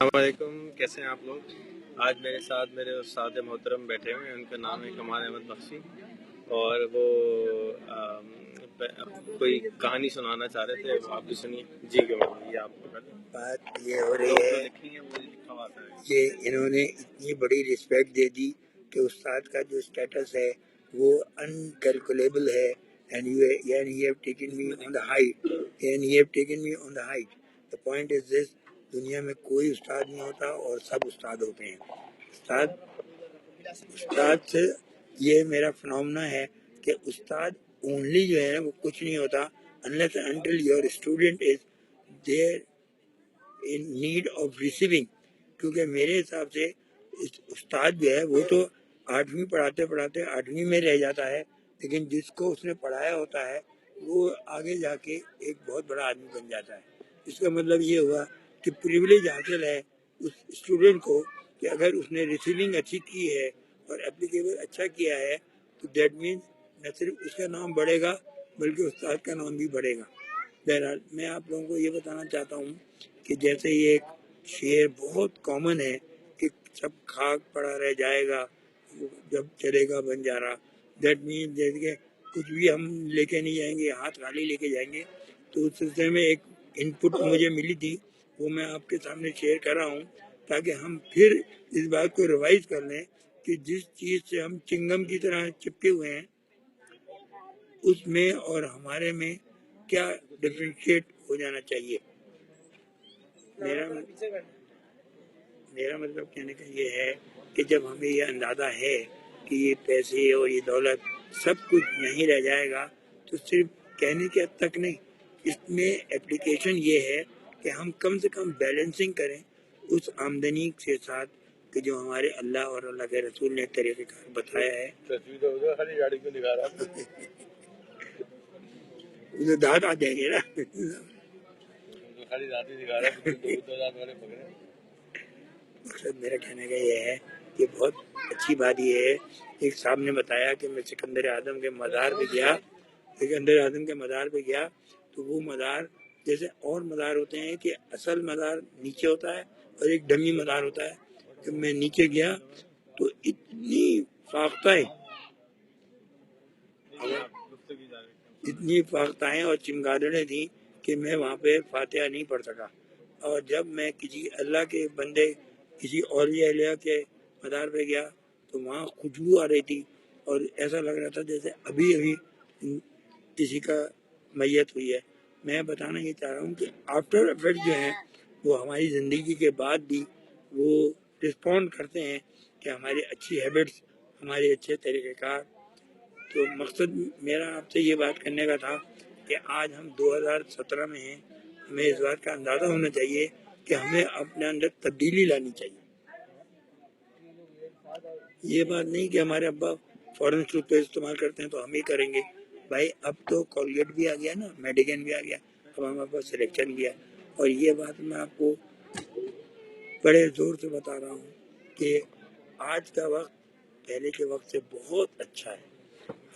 السلام علیکم، کیسے ہیں آپ لوگ؟ آج میرے ساتھ میرے استاد محترم بیٹھے ہوئے ہیں، ان کا نام ہے کمال احمد بخشی، اور وہ کوئی کہانی سنانا چاہ رہے تھے، وہ آپ بھی سنیے جی۔ یہ آپ کو بات یہ ہو رہی ہے کہ انہوں نے اتنی بڑی رسپیکٹ دے دی کہ استاد کا جو اسٹیٹس ہے وہ انکیلکولیبل ہے، and he have taken me on the height. The point is this: دنیا میں کوئی استاد نہیں ہوتا اور سب استاد ہوتے ہیں۔ استاد سے یہ میرا فنومنا ہے کہ استاد اونلی جو ہے وہ کچھ نہیں ہوتا unless and until your student is there in need of receiving. کیونکہ میرے حساب سے استاد جو ہے وہ تو 8ویں پڑھاتے 8ویں میں رہ جاتا ہے، لیکن جس کو اس نے پڑھایا ہوتا ہے وہ آگے جا کے ایک بہت بڑا آدمی بن جاتا ہے۔ اس کا مطلب یہ ہوا کہ پریویلیج حاصل ہے اس اسٹوڈنٹ کو کہ اگر اس نے ریسیونگ اچھی کی ہے اور اپلیکیبل اچھا کیا ہے تو دیٹ مینس نہ صرف اس کا نام بڑھے گا بلکہ استاد کا نام بھی بڑھے گا۔ بہرحال میں آپ لوگوں کو یہ بتانا چاہتا ہوں کہ جیسے یہ ایک شعر بہت کامن ہے کہ سب خاک پڑا رہ جائے گا جب چلے گا بنجارا، دیٹ مینس جیسے کہ کچھ بھی ہم لے کے نہیں جائیں گے، ہاتھ خالی لے کے جائیں گے۔ تو اس سلسلے میں ایک ان پٹ مجھے ملی تھی، وہ میں آپ کے سامنے شیئر کر رہا ہوں تاکہ ہم پھر اس بات کو ریوائز کر لیں کہ جس چیز سے ہم چنگم کی طرح چپکے ہوئے ہیں اس میں اور ہمارے میں کیا ڈفرینشیٹ ہو جانا چاہیے۔ میرا مطلب کہنے کا یہ ہے کہ جب ہمیں یہ اندازہ ہے کہ یہ پیسے اور یہ دولت سب کچھ نہیں رہ جائے گا تو صرف کہنے کے حد تک نہیں، اس میں اپلیکیشن یہ ہے کہ ہم کم سے کم بیلنسنگ کریں اس آمدنی کے ساتھ کہ جو ہمارے اللہ اور اللہ کے رسول نے طریقہ کار بتایا ہے۔ دانت آ جائیں گے نا۔ مقصد میرا کہنے کا یہ ہے کہ بہت اچھی بات یہ ہے، ایک صاحب نے بتایا کہ میں سکندر اعظم کے مزار پہ گیا تو وہ مزار جیسے اور مزار ہوتے ہیں کہ اصل مزار نیچے ہوتا ہے اور ایک ڈمی مزار ہوتا ہے۔ جب میں نیچے گیا تو اتنی فاختائیں اور چمگادڑیں تھیں کہ میں وہاں پہ فاتحہ نہیں پڑھ سکا، اور جب میں کسی اللہ کے بندے کسی اولیاء اللہ کے مزار پہ گیا تو وہاں خوشبو آ رہی تھی اور ایسا لگ رہا تھا جیسے ابھی کسی کا میت ہوئی ہے۔ میں بتانا یہ چاہ رہا ہوں کہ آفٹر افیکٹ جو ہیں وہ ہماری زندگی کے بعد بھی وہ رسپونڈ کرتے ہیں کہ ہماری اچھی ہیبٹس، ہمارے اچھے طریقہ کار۔ تو مقصد میرا آپ سے یہ بات کرنے کا تھا کہ آج ہم 2017 میں ہیں، ہمیں اس بات کا اندازہ ہونا چاہیے کہ ہمیں اپنے اندر تبدیلی لانی چاہیے۔ یہ بات نہیں کہ ہمارے ابا فورن ٹوتھ پیسٹ استعمال کرتے ہیں تو ہم ہی کریں گے۔ بھائی اب تو کولگیٹ بھی آ گیا نا، میڈیکن بھی آ گیا، اب ہمارے پاس سلیکشن بھی ہے۔ اور یہ بات میں آپ کو بڑے زور سے بتا رہا ہوں کہ آج کا وقت پہلے کے وقت سے بہت اچھا ہے۔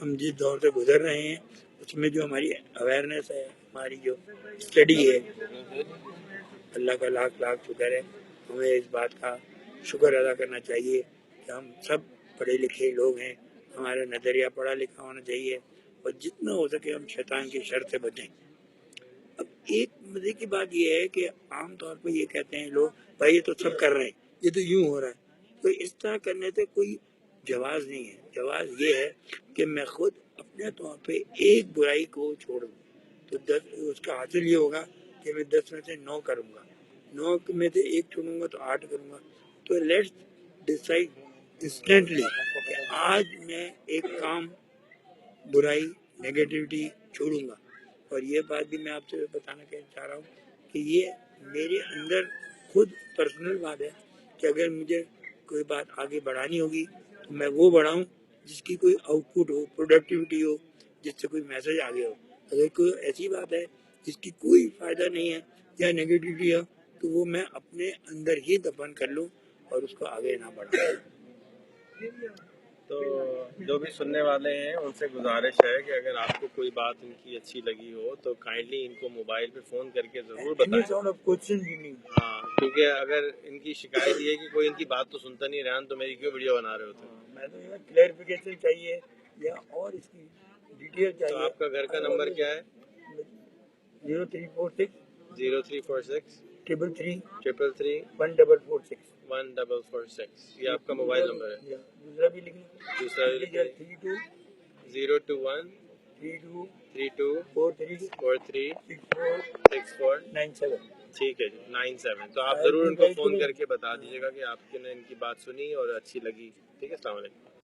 ہم جس دور سے گزر رہے ہیں اس میں جو ہماری اویئرنیس ہے، ہماری جو اسٹڈی ہے، اللہ کا لاکھ لاکھ شکر ہے۔ ہمیں اس بات کا شکر ادا کرنا چاہیے کہ ہم سب پڑھے لکھے لوگ ہیں، ہمارا نظریہ پڑھا لکھا ہونا چاہیے اور جتنا ہو سکے ہم شیطان کی شر سے بچیں۔ اب ایک مزے کی بات یہ ہے کہ عام طور پہ یہ کہتے ہیں لوگ، بھائی یہ تو سب کر رہے ہیں، یہ تو یوں ہو رہا ہے۔ تو اس طرح کرنے سے کوئی جواز نہیں ہے۔ جواز یہ ہے کہ میں خود اپنے طور پہ ایک برائی کو چھوڑ دوں تو اس کا حاصل یہ ہوگا کہ میں 10 میں سے 9 کروں گا، 9 میں سے 1 چھوڑوں گا تو 8 کروں گا۔ تو لیٹس ڈیسائڈ انسٹنٹلی کہ آج میں ایک کام، برائی، نیگیٹیوٹی چھوڑوں گا۔ اور یہ بات بھی میں آپ سے بتانا چاہ رہا ہوں کہ یہ میرے اندر خود پرسنل بات ہے کہ اگر مجھے کوئی بات آگے بڑھانی ہوگی تو میں وہ بڑھاؤں جس کی کوئی آؤٹ پٹ ہو، پروڈکٹیوٹی ہو، جس سے کوئی میسج آگے ہو۔ اگر کوئی ایسی بات ہے جس کی کوئی فائدہ نہیں ہے یا نیگیٹیوٹی ہو تو وہ میں اپنے اندر ہی دفن کر لوں اور اس کو آگے نہ بڑھاؤں۔ تو جو بھی سننے والے ہیں ان سے گزارش ہے کہ اگر آپ کو کوئی بات ان کی اچھی لگی ہو تو کائنڈلی ان کو موبائل پہ فون کر کے ضرور Any بتائیں. sound of question بھی نہیں. ہاں کیونکہ اگر ان کی شکایت یہ ہے کہ کوئی ان کی بات تو سنتا نہیں رہا تو میری کیوں ویڈیو بنا رہے ہوتے. میں تو یہ کلیئرفیکیشن چاہیے یا اور اس کی ڈیٹیل تو چاہیے. آپ کا گھر کا نمبر کیا ہے؟ 0346 0346 333 333 1446. 1446. یہ آپ کا موبائل نمبر ہے. دوسرا بھی لکھ لیں. دوسرا 32 021 32 32 43 43 64 64. 97. ٹھیک ہے جی 97. تو آپ ضرور ان کو فون کر کے بتا دیجیے گا کہ آپ نے ان کی بات سنی اور اچھی لگی. ٹھیک ہے، السلام علیکم.